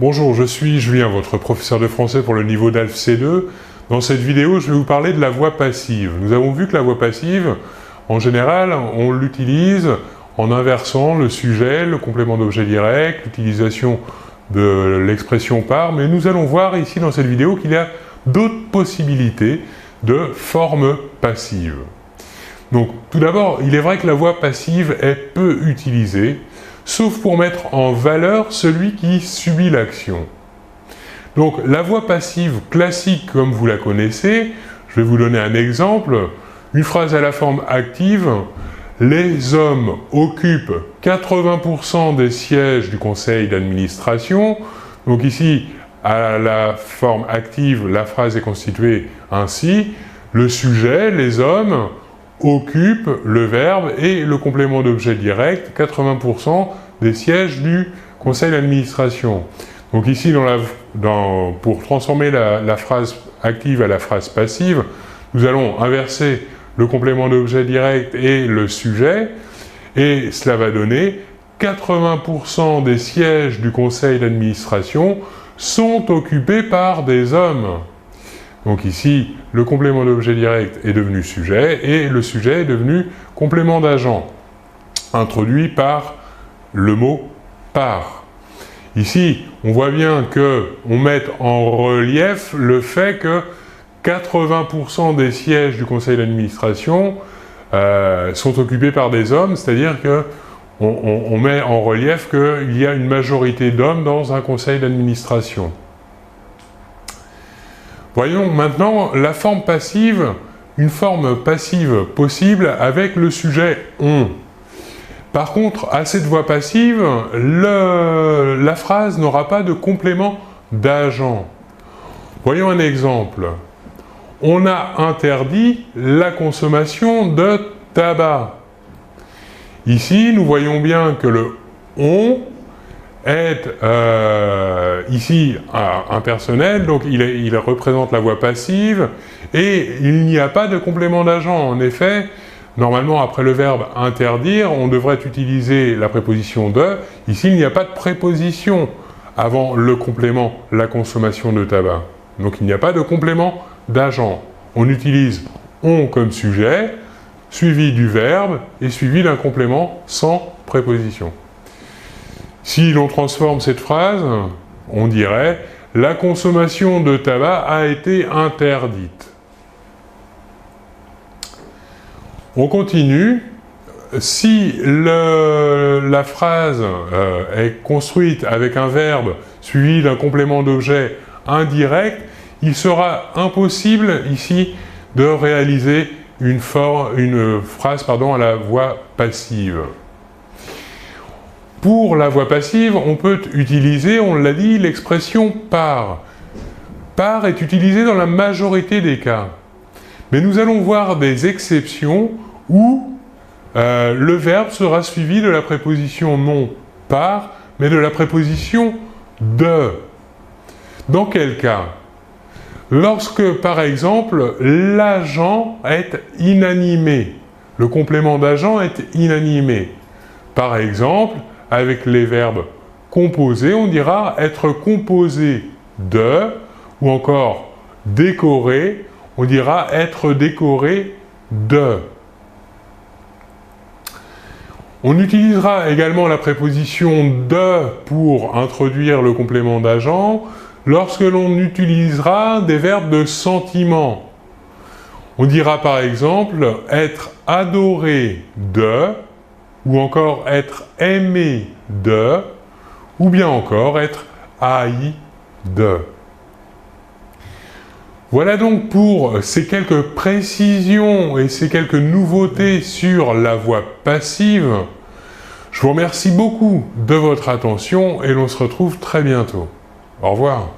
Bonjour, je suis Julien, votre professeur de français pour le niveau d'ALF C2. Dans cette vidéo, je vais vous parler de la voix passive. Nous avons vu que la voix passive, en général, on l'utilise en inversant le sujet, le complément d'objet direct, l'utilisation de l'expression par, mais nous allons voir ici dans cette vidéo qu'il y a d'autres possibilités de forme passive. Donc, tout d'abord, il est vrai que la voix passive est peu utilisée, sauf pour mettre en valeur celui qui subit l'action. Donc, la voix passive classique, comme vous la connaissez, je vais vous donner un exemple, une phrase à la forme active, « Les hommes occupent 80% des sièges du conseil d'administration ». Donc ici, à la forme active, la phrase est constituée ainsi, le sujet, les hommes, occupe le verbe et le complément d'objet direct, 80% des sièges du conseil d'administration. Donc ici, pour transformer la phrase active à la phrase passive, nous allons inverser le complément d'objet direct et le sujet, et cela va donner 80% des sièges du conseil d'administration sont occupés par des hommes. Donc ici, le complément d'objet direct est devenu sujet et le sujet est devenu complément d'agent, introduit par le mot « par ». Ici, on voit bien qu'on met en relief le fait que 80% des sièges du conseil d'administration sont occupés par des hommes, c'est-à-dire qu'on met en relief qu'il y a une majorité d'hommes dans un conseil d'administration. Voyons maintenant la forme passive, une forme passive possible avec le sujet « on ». Par contre, à cette voix passive, la phrase n'aura pas de complément d'agent. Voyons un exemple. On a interdit la consommation de tabac. Ici, nous voyons bien que le « on » est ici impersonnel, donc il représente la voix passive, et il n'y a pas de complément d'agent. En effet, normalement, après le verbe « interdire », on devrait utiliser la préposition « de ». Ici, il n'y a pas de préposition avant le complément « la consommation de tabac ». Donc, il n'y a pas de complément d'agent. On utilise « on » comme sujet, suivi du verbe et suivi d'un complément sans préposition. Si l'on transforme cette phrase, on dirait « la consommation de tabac a été interdite ». On continue. Si la phrase est construite avec un verbe suivi d'un complément d'objet indirect, il sera impossible ici de réaliser une phrase à la voix passive. Pour la voix passive, on peut utiliser, on l'a dit, l'expression « par ». « Par » est utilisée dans la majorité des cas. Mais nous allons voir des exceptions où le verbe sera suivi de la préposition non « par », mais de la préposition « de ». Dans quel cas? Lorsque, par exemple, l'agent est inanimé. Le complément d'agent est inanimé. Par exemple, avec les verbes composés, on dira être composé de, ou encore décoré, on dira être décoré de. On utilisera également la préposition de pour introduire le complément d'agent lorsque l'on utilisera des verbes de sentiment. On dira par exemple être adoré de, ou encore être aimé de, ou bien encore être haï de. Voilà donc pour ces quelques précisions et ces quelques nouveautés sur la voix passive. Je vous remercie beaucoup de votre attention et l'on se retrouve très bientôt. Au revoir.